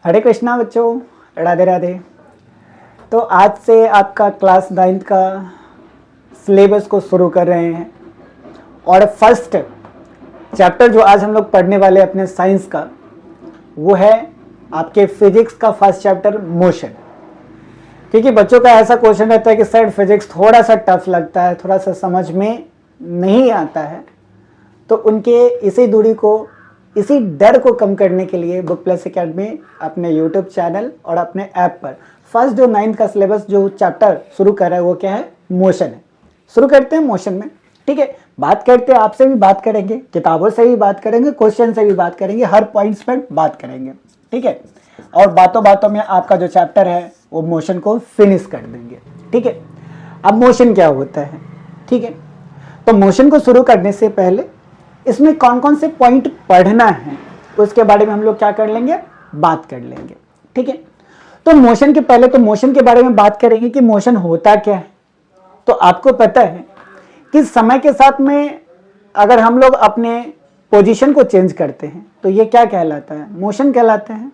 हरे कृष्णा बच्चों, राधे राधे। तो आज से आपका क्लास 9 का सिलेबस को शुरू कर रहे हैं और फर्स्ट चैप्टर जो आज हम लोग पढ़ने वाले अपने साइंस का वो है आपके फिजिक्स का फर्स्ट चैप्टर मोशन। क्योंकि बच्चों का ऐसा क्वेश्चन रहता है कि सर फिजिक्स थोड़ा सा टफ लगता है, थोड़ा सा समझ में नहीं आता है, तो उनके इसी दूरी को, इसी डर को कम करने के लिए बुक प्लस एकेडमी अपने यूट्यूब चैनल और अपने ऐप पर फर्स्ट जो 9 का सिलेबस जो चैप्टर शुरू कर रहा है वो क्या है, मोशन है। शुरू करते हैं मोशन में, ठीक है। बात करते हैं, आपसे भी बात करेंगे, किताबों से भी बात करेंगे, क्वेश्चन से भी बात करेंगे, हर पॉइंट्स पर बात करेंगे, ठीक है। और बातों बातों में आपका जो चैप्टर है वो मोशन को फिनिश कर देंगे, ठीक है। अब मोशन क्या होता है, ठीक है। तो मोशन को शुरू करने से पहले इसमें कौन कौन से पॉइंट पढ़ना है उसके बारे में हम लोग क्या कर लेंगे, बात कर लेंगे, ठीक है। तो मोशन के पहले तो मोशन के बारे में बात करेंगे कि मोशन होता क्या है। तो आपको पता है कि समय के साथ में अगर हम लोग अपने पोजीशन को चेंज करते हैं तो ये क्या कहलाता है, मोशन कहलाता है,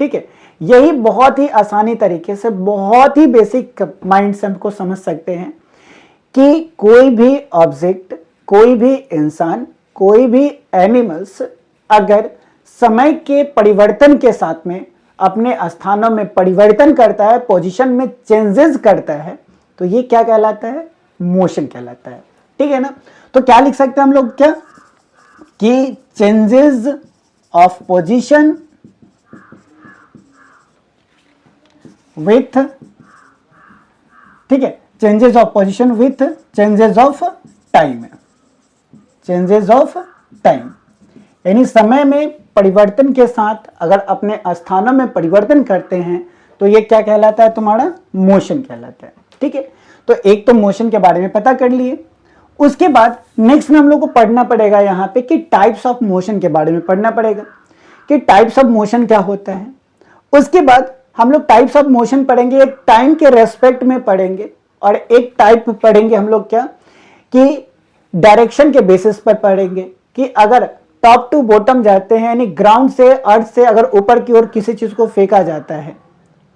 ठीक है। यही बहुत ही आसानी तरीके से, बहुत ही बेसिक माइंड से हमको समझ सकते हैं कि कोई भी ऑब्जेक्ट, कोई भी इंसान, कोई भी एनिमल्स अगर समय के परिवर्तन के साथ में अपने स्थानों में परिवर्तन करता है, पोजीशन में चेंजेस करता है, तो ये क्या कहलाता है, मोशन कहलाता है, ठीक है ना। तो क्या लिख सकते हैं हम लोग, क्या कि चेंजेस ऑफ पोजीशन विथ, ठीक है, changes of position with changes of time, changes of time, यानी समय में परिवर्तन के साथ अगर अपने स्थानों में परिवर्तन करते हैं तो ये क्या कहलाता है, तुम्हारा मोशन कहलाता है, ठीक है। तो एक तो मोशन के बारे में पता कर लिए। उसके बाद नेक्स्ट में हम लोग को पढ़ना पड़ेगा यहाँ पे कि टाइप्स ऑफ मोशन के बारे में पढ़ना पड़ेगा कि टाइप्स ऑफ मोशन क्या होता है। उसके बाद हम लोग टाइप्स ऑफ मोशन पढ़ेंगे, एक टाइम के रेस्पेक्ट में पढ़ेंगे और एक टाइप पढ़ेंगे हम लोग क्या कि डायरेक्शन के बेसिस पर पढ़ेंगे कि अगर टॉप टू बॉटम जाते हैं, यानी ग्राउंड से, अर्थ से अगर ऊपर की ओर किसी चीज को फेंका जाता है,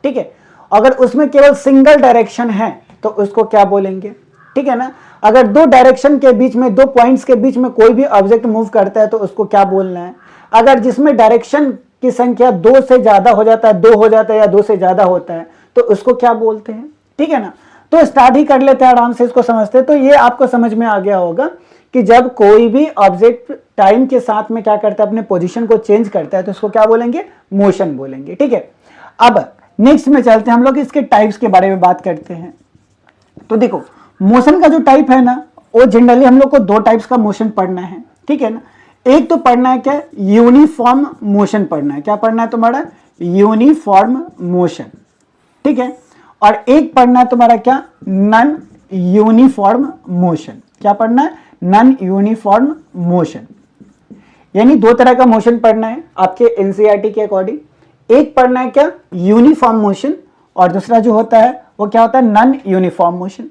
ठीक है, अगर उसमें केवल सिंगल डायरेक्शन है तो उसको क्या बोलेंगे, ठीक है ना। अगर दो डायरेक्शन के बीच में, दो पॉइंट्स के बीच में कोई भी ऑब्जेक्ट मूव करता है तो उसको क्या बोलना है। अगर जिसमें डायरेक्शन की संख्या 2 से ज्यादा हो जाता है, 2 हो जाता है या 2 से ज्यादा होता है तो उसको क्या बोलते हैं, ठीक है ना। तो स्टार्ट ही कर लेते हैं, आराम से इसको समझते हैं। तो ये आपको समझ में आ गया होगा कि जब कोई भी ऑब्जेक्ट टाइम के साथ में क्या करता है, अपने पोजीशन को चेंज करता है तो उसको क्या बोलेंगे, मोशन बोलेंगे, ठीक है। अब नेक्स्ट में चलते हैं, हम लोग इसके टाइप्स के बारे में बात करते हैं। तो देखो, मोशन का जो टाइप है ना, वो जनरली हम लोग को 2 टाइप्स का मोशन पढ़ना है, ठीक है ना। एक तो पढ़ना है क्या, यूनिफॉर्म मोशन पढ़ना है। क्या पढ़ना है तुम्हारा, यूनिफॉर्म मोशन, ठीक है। और एक पढ़ना है तुम्हारा क्या, नॉन यूनिफॉर्म मोशन। क्या पढ़ना है, नॉन यूनिफॉर्म मोशन। यानी 2 तरह का मोशन पढ़ना है आपके एनसीईआरटी के अकॉर्डिंग। एक पढ़ना है क्या, यूनिफॉर्म मोशन, और दूसरा जो होता है वो क्या होता है, नॉन यूनिफॉर्म मोशन।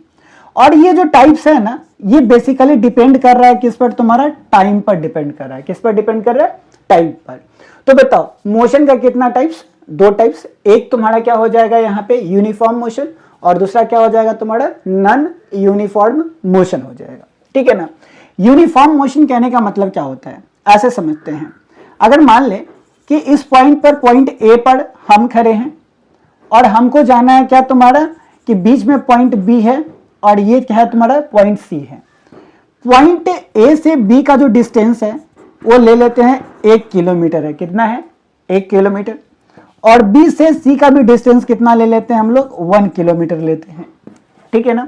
और ये जो टाइप्स है ना, ये बेसिकली डिपेंड कर रहा है किस पर, तुम्हारा टाइम पर डिपेंड कर रहा है। किस पर डिपेंड कर रहा है, टाइम पर। तो बताओ मोशन का कितना टाइप्स, 2 टाइप्स। एक तुम्हारा क्या हो जाएगा यहाँ पे यूनिफॉर्म मोशन, और दूसरा क्या हो जाएगा तुम्हारा नॉन यूनिफॉर्म मोशन हो जाएगा, ठीक है ना। यूनिफॉर्म मोशन कहने का मतलब क्या होता है, ऐसे समझते हैं। अगर मान ले कि इस पॉइंट पर, पॉइंट ए पर हम खड़े हैं और हमको जाना है क्या तुम्हारा कि बीच में पॉइंट बी है और ये क्या है तुम्हारा पॉइंट सी है। पॉइंट ए से बी का जो डिस्टेंस है वो ले लेते हैं 1 किलोमीटर है। कितना है, 1 किलोमीटर। और बी से सी का भी डिस्टेंस कितना ले लेते हैं हम लोग, 1 किलोमीटर लेते हैं, ठीक है ना।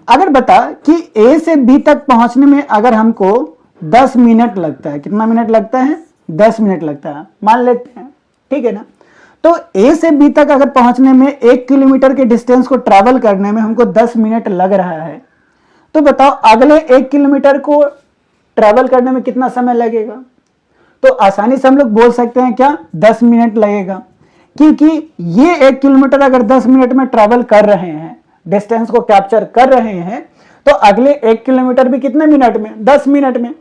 अगर बता कि ए से बी तक पहुंचने में अगर हमको 10 मिनट लगता है, कितना मिनट लगता है, 10 मिनट लगता है, मान लेते हैं, ठीक है ना। तो ए से बी तक अगर पहुंचने में 1 किलोमीटर के डिस्टेंस को ट्रैवल करने में हमको 10 मिनट लग रहा है, तो बताओ अगले 1 किलोमीटर को ट्रैवल करने में कितना समय लगेगा। तो आसानी से हम लोग बोल सकते हैं क्या, 10 मिनट लगेगा। क्योंकि ये 1 किलोमीटर अगर 10 मिनट में ट्रैवल कर रहे हैं, डिस्टेंस को कैप्चर कर रहे हैं, तो अगले 1 किलोमीटर भी कितने मिनट में, 10 मिनट में।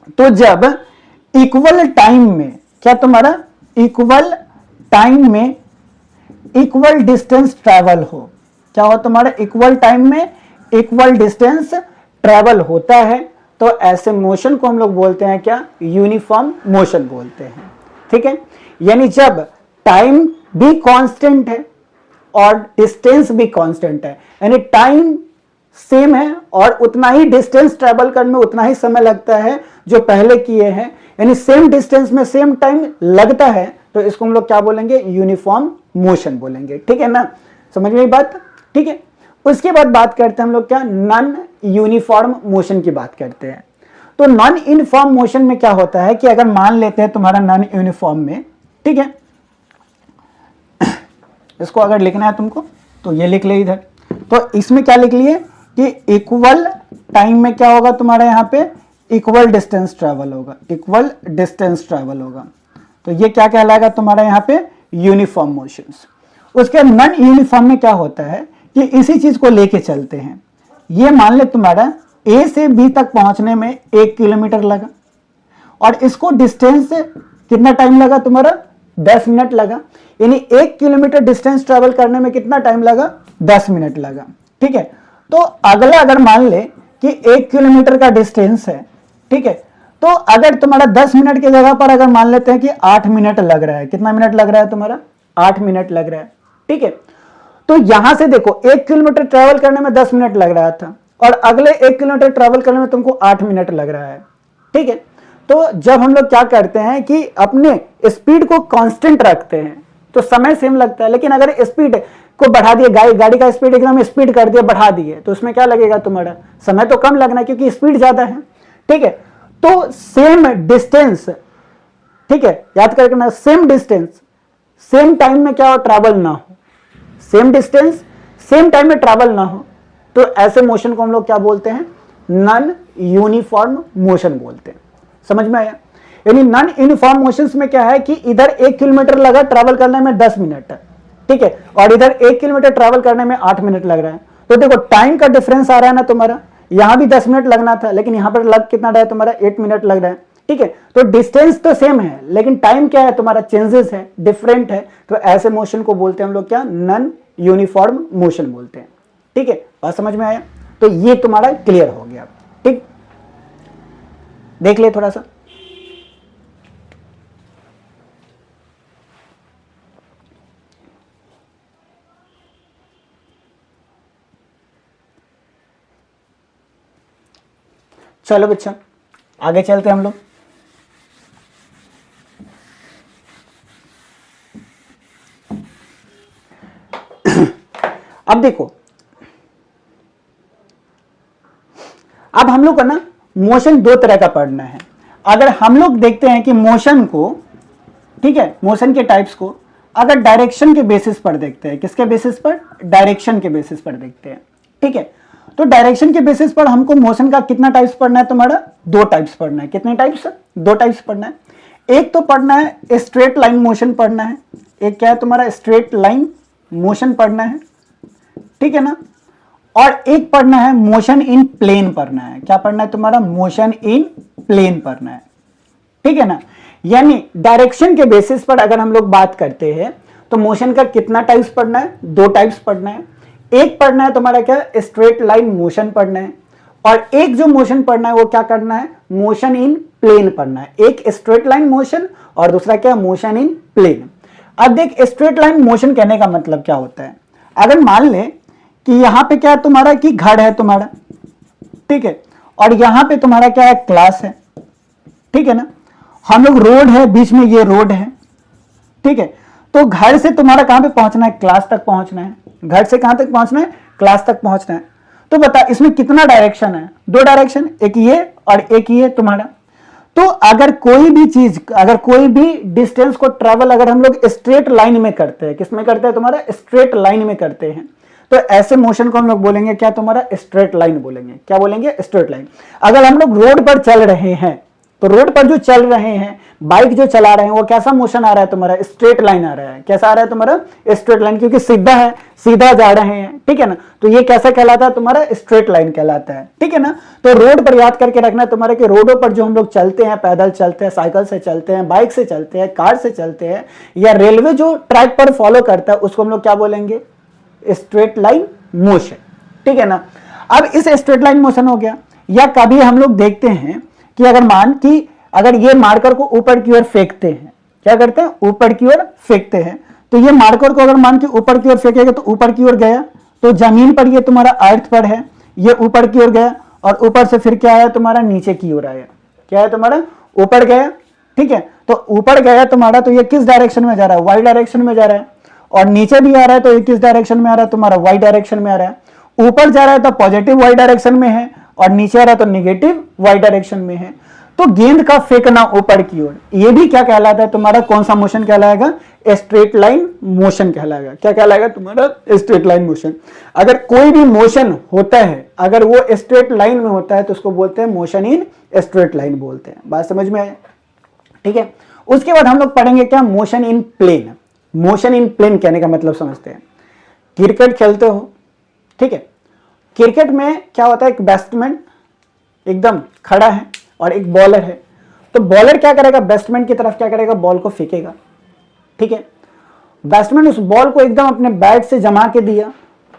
तो जब इक्वल टाइम में, क्या तुम्हारा इक्वल टाइम में इक्वल डिस्टेंस ट्रैवल हो, क्या हो तुम्हारा, इक्वल टाइम में इक्वल डिस्टेंस ट्रैवल होता है, तो ऐसे मोशन को हम लोग बोलते हैं क्या, यूनिफॉर्म मोशन बोलते हैं। ठीक है, यानी जब टाइम भी कांस्टेंट है और डिस्टेंस भी कांस्टेंट है, यानी टाइम सेम है और उतना ही डिस्टेंस ट्रैवल करने में उतना ही समय लगता है जो पहले किए हैं, यानी सेम डिस्टेंस में सेम टाइम लगता है, तो इसको हम लोग क्या बोलेंगे, यूनिफॉर्म मोशन बोलेंगे। ठीक है ना, समझ में बात। ठीक है, उसके बाद बात करते हैं हम लोग क्या, नॉन यूनिफॉर्म मोशन की बात करते हैं। तो नॉन यूनिफॉर्म मोशन में क्या होता है कि अगर मान लेते हैं तुम्हारा नॉन यूनिफॉर्म में, ठीक है, इसको अगर लिखना है तुमको तो ये लिख ले इधर, तो इसमें क्या लिख लिए कि इक्वल टाइम में क्या होगा तुम्हारा, यहाँ पे इक्वल डिस्टेंस ट्रैवल होगा, इक्वल डिस्टेंस ट्रैवल होगा, तो ये क्या कहलाएगा तुम्हारा यहाँ पे, यूनिफॉर्म मोशंस। उसके नॉन यूनिफॉर्म में क्या होता है कि इसी चीज को लेके चलते हैं, ये मान ले तुम्हारा ए से बी तक पहुंचने में 1 किलोमीटर लगा और इसको डिस्टेंस से कितना टाइम लगा तुम्हारा, 10 मिनट लगा, यानी 1 किलोमीटर डिस्टेंस ट्रेवल करने में कितना टाइम लगा, 10 मिनट लगा। ठीक है, तो अगला अगर मान ले कि 1 किलोमीटर का डिस्टेंस है, ठीक है, तो अगर तुम्हारा 10 मिनट की जगह पर अगर मान लेते हैं कि 8 मिनट लग रहा है, कितना मिनट लग रहा है तुम्हारा, 8 मिनट लग रहा है। ठीक है, तो यहां से देखो 1 किलोमीटर ट्रेवल करने में 10 मिनट लग रहा था और अगले 1 किलोमीटर ट्रेवल करने में तुमको 8 मिनट लग रहा है। ठीक है, तो जब हम लोग क्या करते हैं कि अपने स्पीड को कांस्टेंट रखते हैं तो समय सेम लगता है, लेकिन अगर स्पीड को बढ़ा दिए, गाड़ी का स्पीड एकदम स्पीड कर दिए, बढ़ा दिए, तो उसमें क्या लगेगा तुम्हारा, समय तो कम लगना क्योंकि स्पीड ज्यादा है। ठीक है, तो सेम डिस्टेंस, ठीक है, याद करके ना, सेम डिस्टेंस सेम टाइम में क्या हो, ट्रैवल ना हो, सेम डिस्टेंस सेम टाइम में ट्रैवल ना हो, तो ऐसे मोशन को हम लोग क्या बोलते हैं, नॉन यूनिफॉर्म मोशन बोलते हैं। समझ में आया, यानी नॉन यूनिफॉर्म मोशंस में क्या है कि इधर 1 किलोमीटर लगा ट्रैवल करने में 10 मिनट, ठीक है, और इधर 1 किलोमीटर ट्रैवल करने में 8 मिनट लग रहा है, तो देखो टाइम का डिफरेंस आ रहा है ना तुम्हारा, यहां भी 10 मिनट लगना था लेकिन यहां पर लग कितना रहा है तुम्हारा, 8 मिनट लग रहा है। ठीक है, तो डिस्टेंस तो सेम है लेकिन टाइम क्या है तुम्हारा, चेंजेस है, डिफरेंट है, तो ऐसे मोशन को बोलते हैं हम लोग क्या, नॉन यूनिफॉर्म मोशन बोलते हैं। ठीक है, बात समझ में आया, तो ये तुम्हारा क्लियर हो गया। ठीक, देख ले थोड़ा सा, चलो बच्चा आगे चलते हम लोग। अब देखो, अब हम लोग को ना मोशन 2 तरह का पढ़ना है। अगर हम लोग देखते हैं कि मोशन को, ठीक है, मोशन के टाइप्स को अगर डायरेक्शन के बेसिस पर देखते हैं, किसके बेसिस पर, डायरेक्शन के बेसिस पर देखते हैं। ठीक है, तो डायरेक्शन के बेसिस पर हमको मोशन का कितना टाइप्स पढ़ना है तुम्हारा, 2 टाइप्स पढ़ना है। कितने टाइप्स, 2 टाइप्स पढ़ना है। एक तो पढ़ना है स्ट्रेट लाइन मोशन पढ़ना है, एक क्या है तुम्हारा, स्ट्रेट लाइन मोशन पढ़ना है, ठीक है ना, और एक पढ़ना है मोशन इन प्लेन पढ़ना है। क्या पढ़ना है तुम्हारा, मोशन इन प्लेन पढ़ना है। ठीक है ना, यानी डायरेक्शन के बेसिस पर अगर हम लोग बात करते हैं तो मोशन का कितना टाइप्स पढ़ना है, 2 टाइप्स पढ़ना है। एक पढ़ना है तुम्हारा क्या, स्ट्रेट लाइन मोशन पढ़ना है, और एक जो मोशन पढ़ना है वो क्या करना है, मोशन इन प्लेन पढ़ना है। एक स्ट्रेट लाइन मोशन और दूसरा क्या, मोशन इन प्लेन। अब देख, स्ट्रेट लाइन मोशन कहने का मतलब क्या होता है, अगर मान ले कि यहां पे क्या है तुम्हारा, कि घर है तुम्हारा, ठीक है, और यहां पे तुम्हारा क्या है, क्लास है, ठीक है ना, हम लोग रोड है, बीच में ये रोड है, ठीक है, तो घर से तुम्हारा कहां पे पहुंचना है, क्लास तक पहुंचना है। घर से कहां तक पहुंचना है, क्लास तक पहुंचना है। तो बता इसमें कितना डायरेक्शन है, 2 डायरेक्शन, एक ये और एक ये तुम्हारा। तो अगर कोई भी चीज, अगर कोई भी डिस्टेंस को ट्रेवल अगर हम लोग स्ट्रेट लाइन में करते हैं, किसमें करते हैं तुम्हारा, स्ट्रेट लाइन में करते हैं, तो ऐसे मोशन को हम लोग बोलेंगे क्या तुम्हारा, स्ट्रेट लाइन बोलेंगे। क्या बोलेंगे, स्ट्रेट लाइन। अगर हम लोग रोड पर चल रहे हैं, तो रोड पर जो चल रहे हैं, बाइक जो चला रहे हैं, वो कैसा मोशन आ रहा है तुम्हारा, स्ट्रेट लाइन आ रहा है। कैसा आ रहा है तुम्हारा, स्ट्रेट लाइन, क्योंकि सीधा है, सीधा जा रहे हैं, ठीक है ना। तो ये कैसा कहलाता है तुम्हारा, स्ट्रेट लाइन कहलाता है, ठीक है ना। तो रोड पर याद करके रखना तुम्हारे कि रोडों पर जो हम लोग चलते हैं, पैदल चलते हैं, साइकिल से चलते हैं, बाइक से चलते हैं, कार से चलते हैं, या रेलवे जो ट्रैक पर फॉलो करता है, उसको हम लोग क्या बोलेंगे, स्ट्रेट लाइन मोशन, ठीक है ना। अब इस स्ट्रेट लाइन मोशन हो गया। या कभी हम लोग देखते हैं कि अगर ये मार्कर को ऊपर की ओर फेंकते हैं, क्या करते हैं, ऊपर की ओर फेंकते हैं, तो ये मार्कर को अगर मान के ऊपर की ओर फेंकेगा तो ऊपर की ओर गया, तो जमीन पर ये तुम्हारा अर्थ पर है, ये ऊपर की ओर गया, और ऊपर से फिर क्या आया तुम्हारा, नीचे की ओर आया। क्या है तुम्हारा, ऊपर गया, ठीक है। तो ऊपर गया तुम्हारा, तो ये किस डायरेक्शन में जा रहा है, वाई डायरेक्शन में जा रहा है। और नीचे भी आ रहा है तो ये किस डायरेक्शन में आ रहा है तुम्हारा, वाई डायरेक्शन में आ रहा है। ऊपर जा रहा है तो पॉजिटिव वाई डायरेक्शन में है, और नीचे आ रहा है तो निगेटिव वाई डायरेक्शन में है। तो गेंद का फेंकना ऊपर की ओर, ये भी क्या कहलाता है तुम्हारा, कौन सा मोशन कहलाएगा, स्ट्रेट लाइन मोशन कहलाएगा। क्या कहलाएगा तुम्हारा, स्ट्रेट लाइन मोशन। अगर कोई भी मोशन होता है, अगर वो स्ट्रेट लाइन में होता है, तो उसको बोलते हैं मोशन इन स्ट्रेट लाइन बोलते हैं। बात समझ में आया, ठीक है। उसके बाद हम लोग पढ़ेंगे क्या, motion in plane. Motion in plane कहने का मतलब समझते हैं। क्रिकेट खेलते हो, ठीक है। क्रिकेट में क्या होता है, एक बैट्समैन एकदम खड़ा है और एक बॉलर है। तो बॉलर क्या करेगा, बैट्समैन की तरफ क्या करेगा, बॉल को फेंकेगा, ठीक है। बैट्समैन उस बॉल को एकदम अपने बैट से जमा के दिया,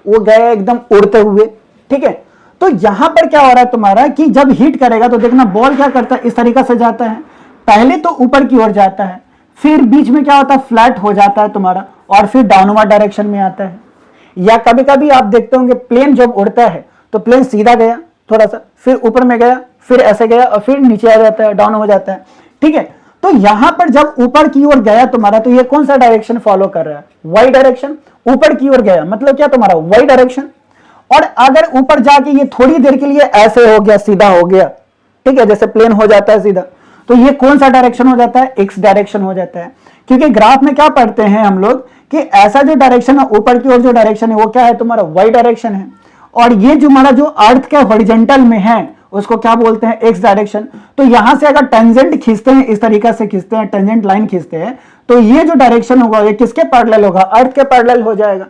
वो गया एकदम उड़ते हुए, ठीक है। तो यहां पर क्या हो रहा है तुम्हारा कि जब हिट करेगा तो देखना बॉल क्या करता है, इस तरीका से जाता है। पहले तो ऊपर की ओर जाता है, फिर बीच में क्या होता है, फ्लैट हो जाता है तुम्हारा, और फिर डाउनवर्ड डायरेक्शन में आता है। या कभी कभी आप देखते होंगे प्लेन जब उड़ता है तो प्लेन सीधा गया थोड़ा सा, फिर ऊपर में गया, फिर ऐसे गया, और फिर नीचे आ जाता है, डाउन हो जाता है, ठीक है। तो यहां पर जब ऊपर की ओर गया तुम्हारा, तो ये कौन सा डायरेक्शन फॉलो कर रहा है, वाई डायरेक्शन। ऊपर की ओर गया मतलब क्या तुम्हारा, वाई डायरेक्शन। और अगर ऊपर जाके ये थोड़ी देर के लिए ऐसे हो गया, सीधा हो गया, ठीक है, जैसे प्लेन हो जाता है सीधा, तो ये कौन सा डायरेक्शन हो जाता है, एक्स डायरेक्शन हो जाता है। क्योंकि ग्राफ में क्या पढ़ते हैं हम लोग कि ऐसा जो डायरेक्शन है, ऊपर की ओर जो डायरेक्शन है, वो क्या है तुम्हारा, वाई डायरेक्शन है। और ये जो हमारा जो अर्थ के हॉरिजॉन्टल में है, उसको क्या बोलते हैं, एक्स डायरेक्शन। तो यहां से अगर टेंजेंट खींचते हैं, इस तरीका से खींचते हैं, टेंजेंट लाइन खींचते हैं, तो ये जो डायरेक्शन होगा ये किसके पैरेलल होगा, अर्थ के पैरेलल हो जाएगा।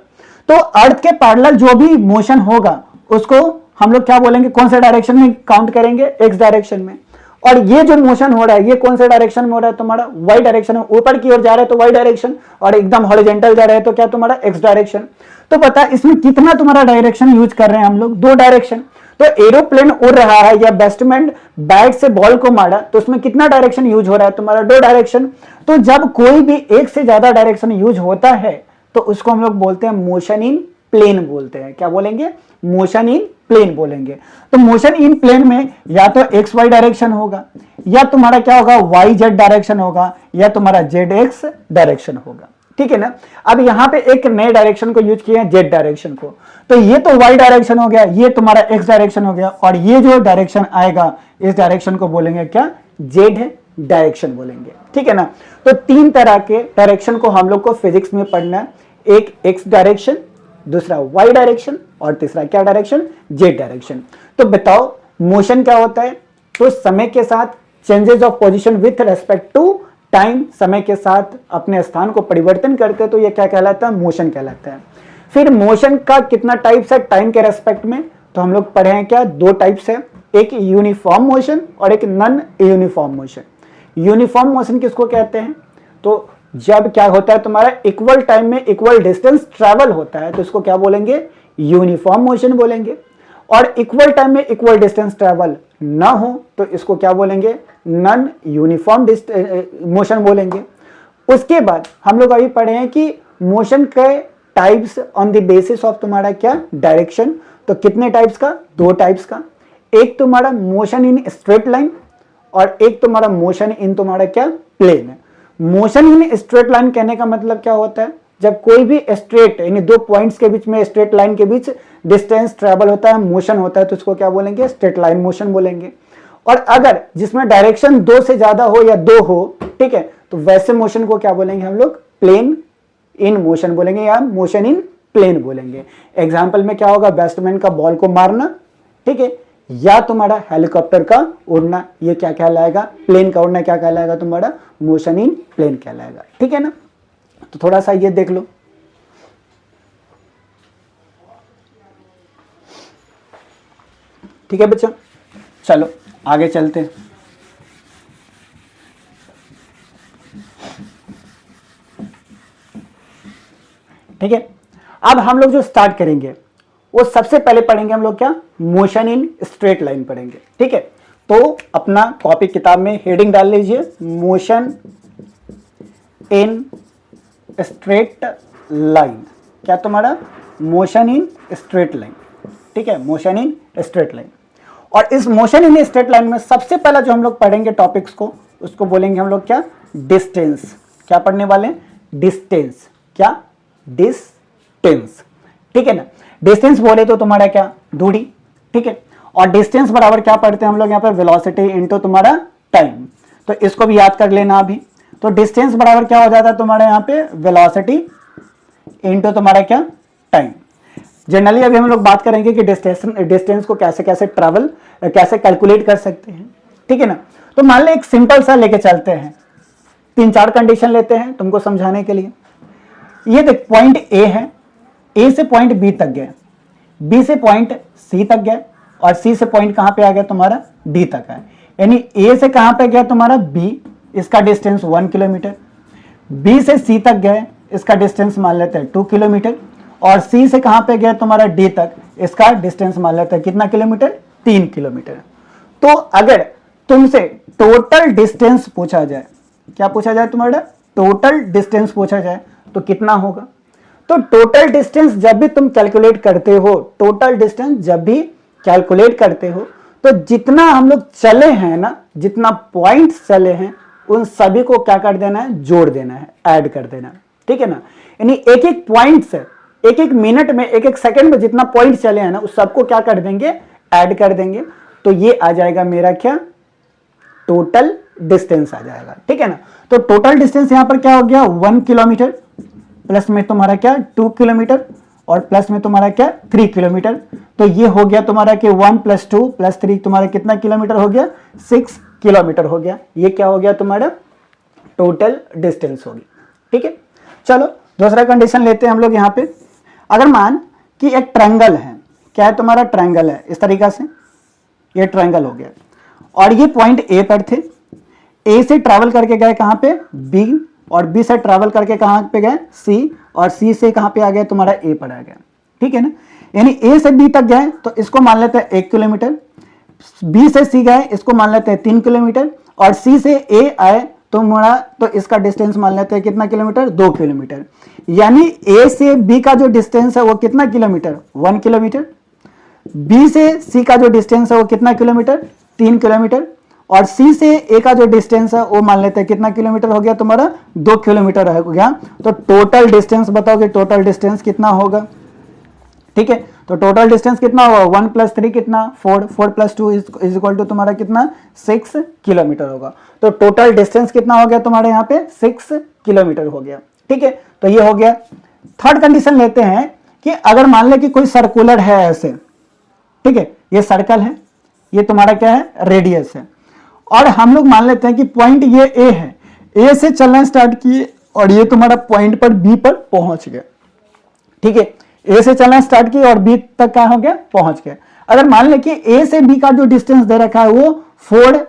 तो अर्थ के पैरेलल जो भी मोशन होगा उसको हम लोग क्या बोलेंगे, कौन से डायरेक्शन में काउंट करेंगे, एक्स डायरेक्शन में। और ये जो मोशन हो रहा है ये कौन से डायरेक्शन में हो रहा है तुम्हारा, वाई डायरेक्शन में। ऊपर की ओर जा रहा है तो वाई डायरेक्शन, और एकदम हॉरिजॉन्टल जा रहा है तो क्या तुम्हारा, एक्स डायरेक्शन। तो पता इसमें कितना तुम्हारा डायरेक्शन यूज कर रहे हैं हम लोग, दो डायरेक्शन। तो एरोप्लेन उड़ रहा है या बैट्समैन बैट से बॉल को मारा, तो उसमें कितना डायरेक्शन यूज हो रहा है तुम्हारा, दो डायरेक्शन। तो जब कोई भी एक से ज्यादा डायरेक्शन यूज होता है तो उसको हम लोग बोलते हैं मोशन इन प्लेन बोलते हैं। क्या बोलेंगे, मोशन इन प्लेन बोलेंगे। तो मोशन इन प्लेन में या तो एक्स वाई डायरेक्शन होगा, या तुम्हारा क्या होगा, वाई जेड डायरेक्शन होगा, या तुम्हारा जेड एक्स डायरेक्शन होगा, ठीक है ना। अब यहां पे एक नए डायरेक्शन को यूज किया है, जेड डायरेक्शन को। तो ये तो वाई डायरेक्शन हो गया, ये तुम्हारा एक्स डायरेक्शन हो गया, और ये जो डायरेक्शन आएगा इस डायरेक्शन को बोलेंगे क्या, जेड डायरेक्शन बोलेंगे, ठीक है ना। तो तीन तरह के डायरेक्शन को हम लोग को फिजिक्स में पढ़ना है, एक एक्स डायरेक्शन, दूसरा वाई डायरेक्शन, और तीसरा क्या डायरेक्शन, जेड डायरेक्शन। तो बताओ मोशन क्या होता है, तो समय के साथ changes of position with respect to time, समय के साथ अपने स्थान को परिवर्तन करते हैं, तो ये क्या कहलाता है, मोशन कहलाता है। फिर मोशन का कितना टाइप्स है टाइम के रेस्पेक्ट में, तो हम लोग पढ़े हैं क्या, दो टाइप्स है, एक यूनिफॉर्म मोशन और एक non uniform motion. Uniform motion किसको कहते हैं, तो जब क्या होता है तुम्हारा इक्वल टाइम में इक्वल डिस्टेंस ट्रैवल होता है, तो इसको क्या बोलेंगे, यूनिफॉर्म मोशन बोलेंगे। और इक्वल टाइम में इक्वल डिस्टेंस ट्रैवल ना हो तो इसको क्या बोलेंगे, नॉन यूनिफॉर्म मोशन बोलेंगे। उसके बाद हम लोग अभी पढ़े हैं कि मोशन के types on the basis of तुम्हारा क्या, डायरेक्शन। तो कितने टाइप्स का, दो टाइप्स का, एक तुम्हारा मोशन इन स्ट्रेट लाइन और एक तुम्हारा मोशन इन तुम्हारा क्या, प्लेन है। मोशन इन स्ट्रेट लाइन कहने का मतलब क्या होता है, जब कोई भी स्ट्रेट यानी दो पॉइंट्स के बीच में, स्ट्रेट लाइन के बीच डिस्टेंस ट्रैवल होता है, मोशन होता है, तो उसको क्या बोलेंगे, स्ट्रेट लाइन मोशन बोलेंगे। और अगर जिसमें डायरेक्शन दो से ज्यादा हो या दो हो, ठीक है, तो वैसे मोशन को क्या बोलेंगे हम लोग, प्लेन इन मोशन बोलेंगे या मोशन इन प्लेन बोलेंगे। एग्जाम्पल में क्या होगा, बैट्समैन का बॉल को मारना, ठीक है, या तुम्हारा हेलीकॉप्टर का उड़ना, ये क्या कहलाएगा, प्लेन का उड़ना क्या कहलाएगा तुम्हारा, मोशन इन प्लेन कहलाएगा। ठीक है ना, तो थोड़ा सा ये देख लो। ठीक है बच्चों, चलो आगे चलते हैं। ठीक है, अब हम लोग जो स्टार्ट करेंगे वो सबसे पहले पढ़ेंगे हम लोग क्या, मोशन इन स्ट्रेट लाइन पढ़ेंगे। ठीक है, तो अपना कॉपी किताब में हेडिंग डाल लीजिए, मोशन इन स्ट्रेट लाइन। क्या तुम्हारा, मोशन इन स्ट्रेट लाइन। ठीक है, मोशन इन स्ट्रेट लाइन। और इस मोशन इन स्ट्रेट लाइन में सबसे पहला जो हम लोग पढ़ेंगे टॉपिक्स को, उसको बोलेंगे हम लोग क्या, डिस्टेंस। क्या पढ़ने वाले हैं, डिस्टेंस। क्या, डिस्टेंस। ठीक है ना, डिस्टेंस बोले तो तुम्हारा क्या, दूरी। ठीक है, और डिस्टेंस बराबर क्या पढ़ते हैं हम लोग यहाँ पे, वेलोसिटी इनटू तुम्हारा टाइम। तो इसको भी याद कर लेना अभी। तो डिस्टेंस बराबर क्या हो जाता है तुम्हारे यहाँ पे, वेलोसिटी इनटू तुम्हारा क्या, टाइम। जनरली अभी हम लोग बात करेंगे कि डिस्टेंस को कैसे कैसे ट्रैवल कैसे कैलकुलेट कर सकते हैं। ठीक है ना, तो मान लो एक सिंपल सा लेके चलते हैं, 3-4 कंडीशन लेते हैं तुमको समझाने के लिए। ये देख, पॉइंट ए है, ए से पॉइंट बी तक गए, बी से पॉइंट सी तक गए, और सी से पॉइंट कहां पे आ गया तुम्हारा, डी तक है। यानी ए से कहां पे गया तुम्हारा, बी, इसका डिस्टेंस 1 किलोमीटर। बी से सी तक गए, इसका डिस्टेंस मान लेते हैं 2 किलोमीटर। और सी से कहां पे गया तुम्हारा, डी तक, इसका डिस्टेंस मान लेते हैं कितना किलोमीटर, 3 किलोमीटर। तो अगर तुमसे टोटल डिस्टेंस पूछा जाए, क्या पूछा जाए तुम्हारा, टोटल डिस्टेंस पूछा जाए, तो कितना होगा। तो टोटल डिस्टेंस जब भी तुम कैलकुलेट करते हो, टोटल डिस्टेंस जब भी कैलकुलेट करते हो, तो जितना हम लोग चले हैं ना, जितना पॉइंट्स चले हैं, उन सभी को क्या कर देना है, जोड़ देना है, ऐड कर देना है। ठीक है ना, यानी एक एक पॉइंट से, एक एक मिनट में, एक एक सेकंड में जितना पॉइंट चले हैं ना, उस सबको क्या कर देंगे, ऐड कर देंगे। तो ये आ जाएगा मेरा क्या, टोटल डिस्टेंस आ जाएगा। ठीक है ना, तो टोटल डिस्टेंस यहां पर क्या हो गया, 1 किलोमीटर, प्लस में तुम्हारा क्या 2 किलोमीटर, और प्लस में तुम्हारा क्या 3 किलोमीटर। तो ये हो गया तुम्हारा कि 1 + 2 + 3 तुम्हारा कितना किलोमीटर हो गया, 6 किलोमीटर हो गया। ये क्या हो गया तुम्हारा, टोटल डिस्टेंस होगी। ठीक है, चलो दूसरा कंडीशन लेते हैं हम लोग यहाँ पे। अगर मान कि एक ट्रायंगल है, क्या है तुम्हारा, ट्रायंगल है, इस तरीका से ये ट्रायंगल हो गया, और ये पॉइंट ए पर थे, ए से ट्रैवल करके गए कहां पे, बी, और बी से ट्रैवल करके कहां पे गए, सी, और सी से कहां पे आ गया तुम्हारा, ए पर आ गया। ठीक है ना, यानी ए से बी तक गए तो इसको मान लेते हैं 1 किलोमीटर, बी से सी गए इसको मान लेते हैं 3 किलोमीटर, और सी से ए आए तो इसका डिस्टेंस मान लेते हैं कितना किलोमीटर, 2 किलोमीटर। यानी ए से बी का जो डिस्टेंस है वो कितना किलोमीटर, 1 किलोमीटर। बी से सी का जो डिस्टेंस है वो कितना किलोमीटर, 3 किलोमीटर। और सी से ए का जो डिस्टेंस है वो मान लेते हैं कितना किलोमीटर हो गया तुम्हारा, 2 किलोमीटर हो गया। तो टोटल डिस्टेंस बताओगे, टोटल डिस्टेंस कितना होगा। ठीक है, तो टोटल डिस्टेंस कितना होगा, 1 + 3 कितना, 4, 4 + 2 इज इक्वल टू तुम्हारा कितना, 6 किलोमीटर होगा। तो टोटल डिस्टेंस कितना हो गया तुम्हारे यहाँ पे, 6 किलोमीटर हो गया। ठीक है, तो ये हो गया। थर्ड कंडीशन लेते हैं कि अगर मान ले कि कोई सर्कुलर है ऐसे, ठीक है, ये सर्कल है, ये तुम्हारा क्या है, रेडियस है, और हम लोग मान लेते हैं कि पॉइंट ये ए है, ए से चलना स्टार्ट किए और ये तुम्हारा पॉइंट पर बी पर पहुंच गया। ठीक है, ए से चलना स्टार्ट किए और बी तक क्या हो गया, पहुंच गया। अगर मान ले कि ए से बी का जो डिस्टेंस दे रखा है वो 4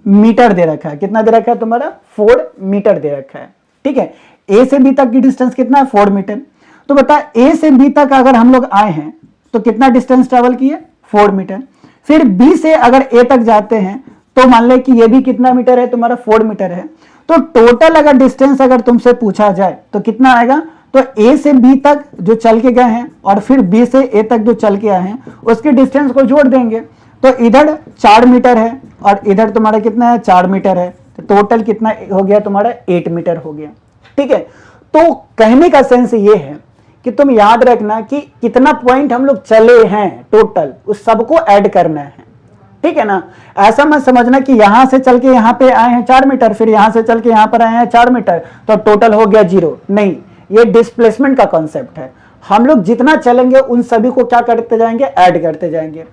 मीटर दे रखा है, कितना दे रखा है तुम्हारा, 4 मीटर दे रखा है। ठीक है, ए से बी तक की डिस्टेंस कितना है, 4 मीटर। तो बता, ए से बी तक अगर हम लोग आए हैं तो कितना डिस्टेंस ट्रेवल किए, 4 मीटर। फिर बी से अगर ए तक जाते हैं तो मान ले कि ये भी कितना मीटर है तुम्हारा, 4 मीटर है। तो टोटल अगर डिस्टेंस अगर तुमसे पूछा जाए तो कितना आएगा, तो ए से बी तक जो चल के गए हैं और फिर बी से ए तक जो चल के आए हैं उसके डिस्टेंस को जोड़ देंगे। तो इधर 4 मीटर है और इधर तुम्हारा कितना है, 4 मीटर है। तो टोटल कितना हो गया तुम्हारा, 8 मीटर हो गया। ठीक है, तो कहने का सेंस ये है कि तुम याद रखना कि कितना पॉइंट हम लोग चले हैं टोटल, उस सबको ऐड करना है। ठीक है ना, ऐसा मत समझना कि यहां से चल के यहां पे आए हैं 4 मीटर, फिर यहां से चल के यहां पर आए हैं 4 मीटर, तो टोटल हो गया 0। नहीं, ये डिस्प्लेसमेंट का कॉन्सेप्ट है। हम लोग जितना चलेंगे उन सभी को क्या करते जाएंगे, ऐड करते जाएंगे।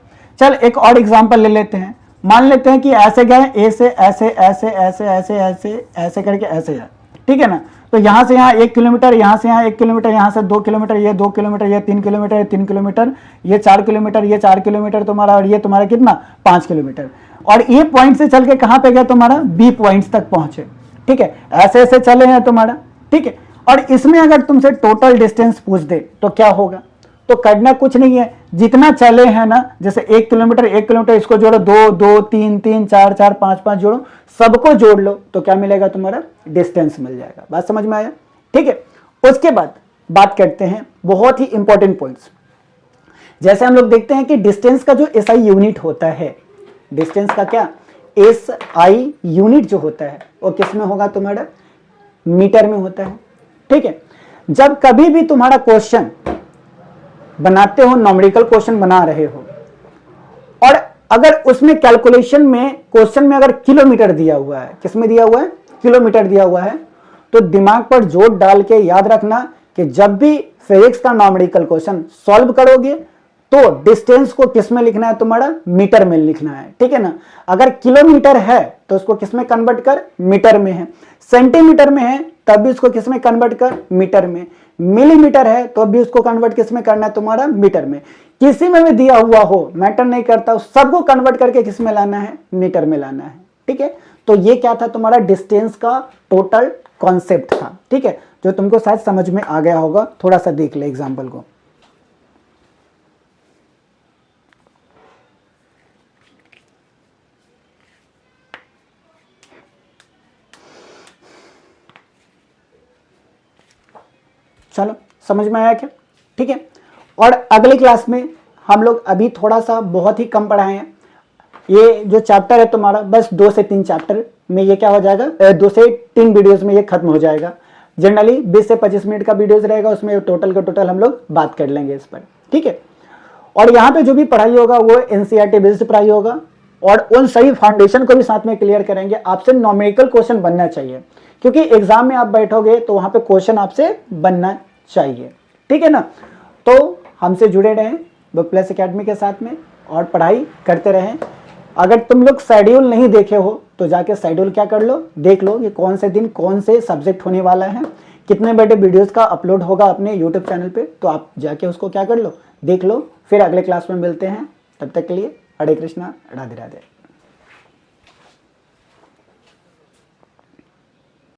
चल एक और एग्जांपल ले लेते हैं। मान लेते हैं कि ऐसे गए, ए से ऐसे ऐसे ऐसे ऐसे ऐसे ऐसे करके ऐसे है, ठीक है ना। तो यहाँ से यहाँ 1 किलोमीटर, यहाँ से यहाँ 1 किलोमीटर, यहाँ से 2 किलोमीटर, ये 2 किलोमीटर, ये 3 किलोमीटर, ये 3 किलोमीटर, ये 4 किलोमीटर, ये 4 किलोमीटर तुम्हारा, और ये तुम्हारा कितना 5 किलोमीटर। और ए पॉइंट से चल के कहाँ पे गया तुम्हारा, बी पॉइंट तक पहुंचे, ठीक है। ऐसे ऐसे चले हैं तुम्हारा, ठीक है। और इसमें अगर तुमसे टोटल डिस्टेंस पूछ दे तो क्या होगा, तो करना कुछ नहीं है, जितना चले हैं ना, जैसे 1 किलोमीटर 1 किलोमीटर, इसको जोड़ो, 2 2 3 3 4 4 5 5 जोड़ो, सबको जोड़ लो तो क्या मिलेगा तुम्हारा, डिस्टेंस मिल जाएगा। बात समझ में आया, ठीक है। उसके बाद बात करते हैं बहुत ही इंपॉर्टेंट पॉइंट्स। जैसे हम लोग देखते हैं कि डिस्टेंस का जो एसआई यूनिट होता है, डिस्टेंस का क्या एसआई यूनिट जो होता है वो किस में होगा तुम्हारा, मीटर में होता है, ठीक है। जब कभी भी तुम्हारा क्वेश्चन बनाते हो, न्यूमेरिकल क्वेश्चन बना रहे हो, और अगर उसमें कैलकुलेशन में क्वेश्चन में अगर किलोमीटर दिया हुआ है, किसमें दिया हुआ है, किलोमीटर दिया हुआ है, तो दिमाग पर जोर डाल के याद रखना कि जब भी फिजिक्स का न्यूमेरिकल क्वेश्चन सॉल्व करोगे तो डिस्टेंस को किस में लिखना है तुम्हारा, मीटर में लिखना है, ठीक है ना। अगर किलोमीटर है तो उसको किस में कन्वर्ट कर, मीटर में है। सेंटीमीटर में है तब भी उसको किस में कन्वर्ट कर, मीटर में। मिलीमीटर है तो भी उसको कन्वर्ट किस में करना है तुम्हारा, मीटर में। किसी में भी दिया हुआ हो मैटर नहीं करता, सबको कन्वर्ट करके किस में लाना है, मीटर में लाना है, ठीक है। तो ये क्या था तुम्हारा डिस्टेंस का टोटल कॉन्सेप्ट था, ठीक है, जो तुमको शायद समझ में आ गया होगा। थोड़ा सा देख ले एग्जाम्पल को। चलो समझ में आया क्या, ठीक है। और अगली क्लास में हम लोग अभी थोड़ा सा बहुत ही कम पढ़ाए हैं। ये जो चैप्टर है तुम्हारा बस 2 से 3 चैप्टर में ये क्या हो जाएगा, 2 से 3 वीडियोस में ये खत्म हो जाएगा। जनरली 20 से 25 मिनट का वीडियोस रहेगा, उसमें टोटल का टोटल हम लोग बात कर लेंगे इस पर, ठीक है। और यहाँ पे जो भी पढ़ाई होगा वो एनसीईआरटी बेस्ड पढ़ाई होगा, और उन सही फाउंडेशन को भी साथ में क्लियर करेंगे। आपसे न्यूमेरिकल क्वेश्चन बनना चाहिए, क्योंकि एग्जाम में आप बैठोगे तो वहां पे क्वेश्चन आपसे बनना चाहिए, ठीक है ना। तो हमसे जुड़े रहें बुक प्लस एकेडमी के साथ में, और पढ़ाई करते रहें। अगर तुम लोग शेड्यूल नहीं देखे हो तो जाके शेड्यूल क्या कर लो, देख लो कि कौन से दिन कौन से सब्जेक्ट होने वाला है, कितने बड़े वीडियोस का अपलोड होगा अपने यूट्यूब चैनल पे, तो आप जाके उसको क्या कर लो, देख लो। फिर अगले क्लास में मिलते हैं, तब तक के लिए हरे कृष्णा, राधे राधे।